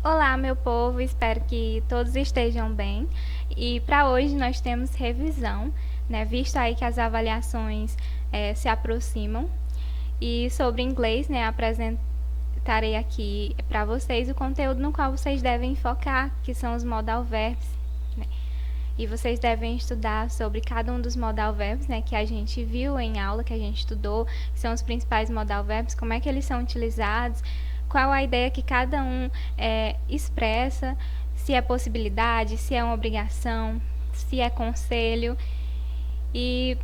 Olá, meu povo, espero que todos estejam bem. E para hoje nós temos revisão, né? Visto aí que as avaliações se aproximam. E sobre inglês, né? Apresentarei aqui para vocês o conteúdo no qual vocês devem focar, que são os modal verbs, né? E vocês devem estudar sobre cada um dos modal verbs, né, que a gente viu em aula, que a gente estudou, que são os principais modal verbs, como é que eles são utilizados, qual a ideia que cada um expressa, se é possibilidade, se é uma obrigação, se é conselho. E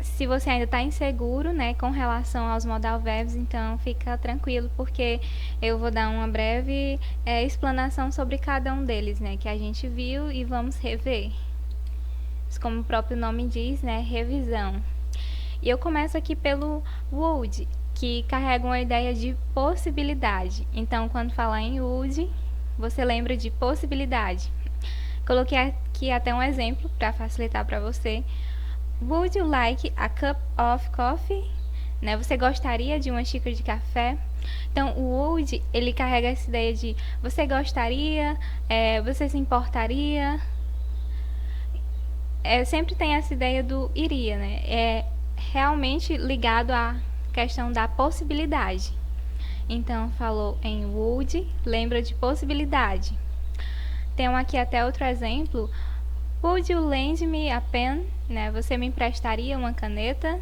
se você ainda está inseguro, né, com relação aos modal verbs, então fica tranquilo, porque eu vou dar uma breve explanação sobre cada um deles, né, que a gente viu e vamos rever. Como o próprio nome diz, né, revisão. E eu começo aqui pelo would, que carrega uma ideia de possibilidade. Então, quando falar em would, você lembra de possibilidade. Coloquei aqui até um exemplo para facilitar para você. Would you like a cup of coffee? Né? Você gostaria de uma xícara de café? Então, o would, ele carrega essa ideia de você gostaria, você se importaria. Sempre tem essa ideia do iria, né? É realmente ligado à questão da possibilidade. Então, falou em would, lembra de possibilidade. Tem aqui até outro exemplo. Would you lend me a pen? Né? Você me emprestaria uma caneta?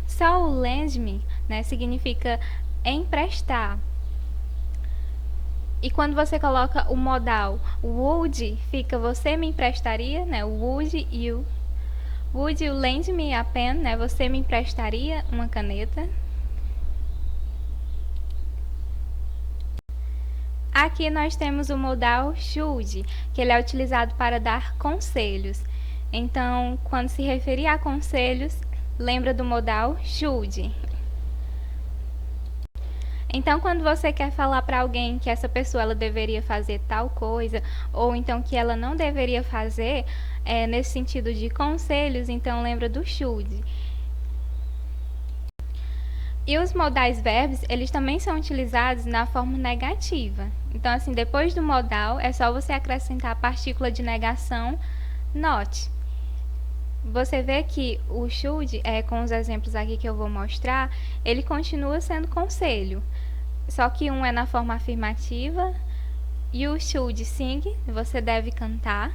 Só o lend me, né, significa emprestar. E quando você coloca o modal would, fica você me emprestaria, né? Would you lend me a pen, né? Você me emprestaria uma caneta? Aqui nós temos o modal should, que ele é utilizado para dar conselhos. Então, quando se referir a conselhos, lembra do modal should. Então, quando você quer falar para alguém que essa pessoa ela deveria fazer tal coisa, ou então que ela não deveria fazer, nesse sentido de conselhos, então lembra do should. E os modais verbos, eles também são utilizados na forma negativa. Então, assim, depois do modal, é só você acrescentar a partícula de negação not. Você vê que o should, com os exemplos aqui que eu vou mostrar, ele continua sendo conselho. Só que um é na forma afirmativa. You should sing, você deve cantar.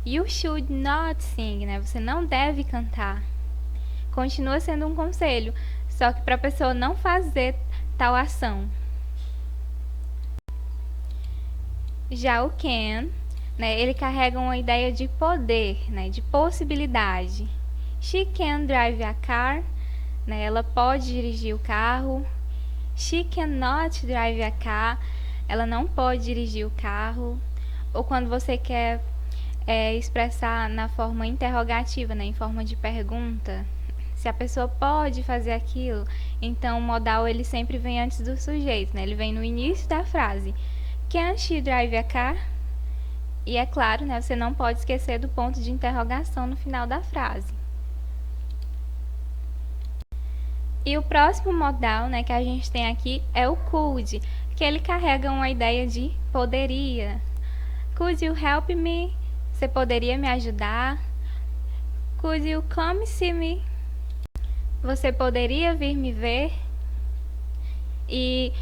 You should not sing, né? Você não deve cantar. Continua sendo um conselho, só que para a pessoa não fazer tal ação. Já o can, né, ele carrega uma ideia de poder, né, de possibilidade. She can drive a car, né, ela pode dirigir o carro. She cannot drive a car, ela não pode dirigir o carro. Ou quando você quer expressar na forma interrogativa, né, em forma de pergunta, se a pessoa pode fazer aquilo, então o modal ele sempre vem antes do sujeito, né, ele vem no início da frase. Can she drive a car? E é claro, né, você não pode esquecer do ponto de interrogação no final da frase. E o próximo modal, né, que a gente tem aqui é o could, que ele carrega uma ideia de poderia. Could you help me? Você poderia me ajudar? Could you come see me? Você poderia vir me ver? E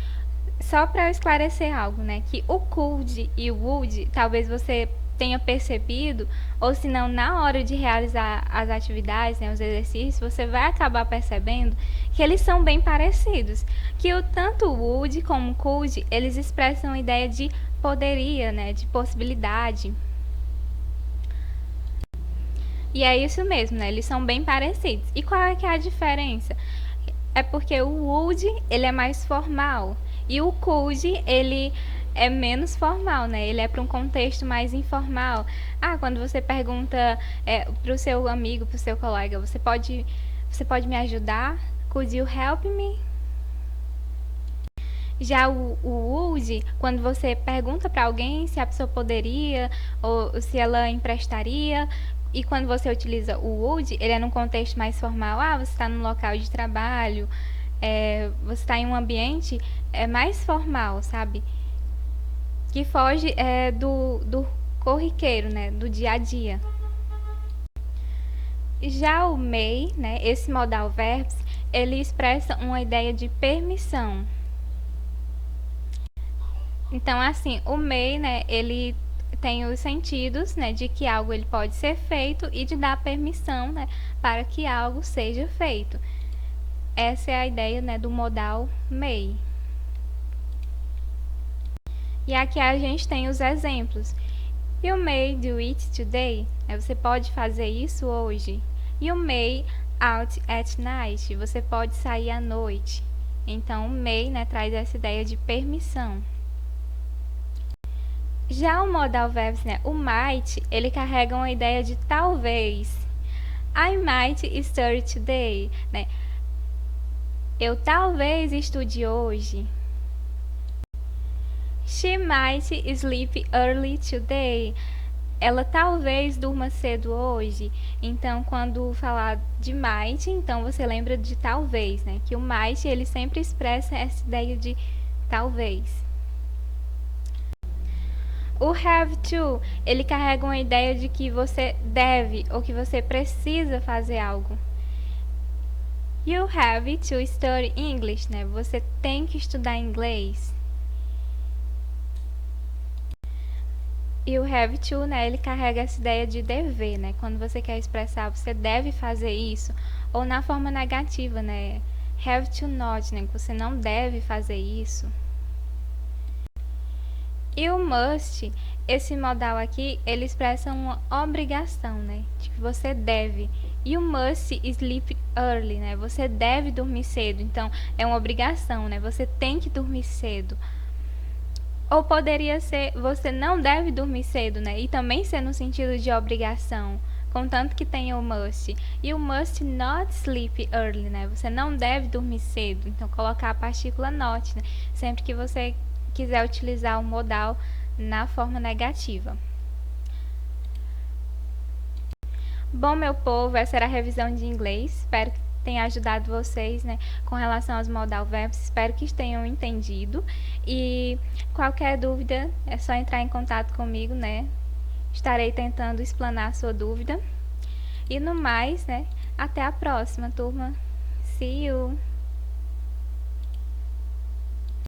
só para eu esclarecer algo, né, que o could e o would, talvez você tenha percebido, ou se não, na hora de realizar as atividades, né, os exercícios, você vai acabar percebendo que eles são bem parecidos, que tanto o would como o could, eles expressam a ideia de poderia, né, de possibilidade. E é isso mesmo, né, eles são bem parecidos. E qual é que é a diferença? É porque o would, ele é mais formal, e o could, ele é menos formal, né? Ele é para um contexto mais informal. Quando você pergunta para o seu amigo, para o seu colega, você pode me ajudar? Could you help me? Já o would, quando você pergunta para alguém se a pessoa poderia ou se ela emprestaria, e quando você utiliza o would, ele é num contexto mais formal. Você está num local de trabalho, você está em um ambiente mais formal, sabe? que foge do corriqueiro, né, do dia a dia. Já o may, né, esse modal verbs, ele expressa uma ideia de permissão. Então, assim, o may, né, ele tem os sentidos, né, de que algo ele pode ser feito e de dar permissão, né, para que algo seja feito. Essa é a ideia, né, do modal may. E aqui a gente tem os exemplos. You may do it today. Você pode fazer isso hoje. You may out at night. Você pode sair à noite. Então, o may, né, traz essa ideia de permissão. Já o modal verbs, né, o might, ele carrega uma ideia de talvez. I might study today, né? Eu talvez estude hoje. She might sleep early today. Ela talvez durma cedo hoje. Então, quando falar de might, então você lembra de talvez, né? Que o might, ele sempre expressa essa ideia de talvez. O have to, ele carrega uma ideia de que você deve ou que você precisa fazer algo. You have to study English, né? Você tem que estudar inglês. E o have to, né, ele carrega essa ideia de dever, né? Quando você quer expressar, você deve fazer isso. Ou na forma negativa, né? Have to not, né? Você não deve fazer isso. E o must, esse modal aqui, ele expressa uma obrigação, né? De que você deve. E o must sleep early, né? Você deve dormir cedo. Então, é uma obrigação, né? Você tem que dormir cedo. Ou poderia ser, você não deve dormir cedo, né? E também ser no sentido de obrigação, contanto que tenha o must. E o must not sleep early, né? Você não deve dormir cedo. Então, colocar a partícula not, né? Sempre que você quiser utilizar o modal na forma negativa. Bom, meu povo, essa era a revisão de inglês. Espero que tenha ajudado vocês, né, com relação aos modal verbs. Espero que tenham entendido. E qualquer dúvida, é só entrar em contato comigo, né? Estarei tentando explanar a sua dúvida. E no mais, né, até a próxima, turma. See you!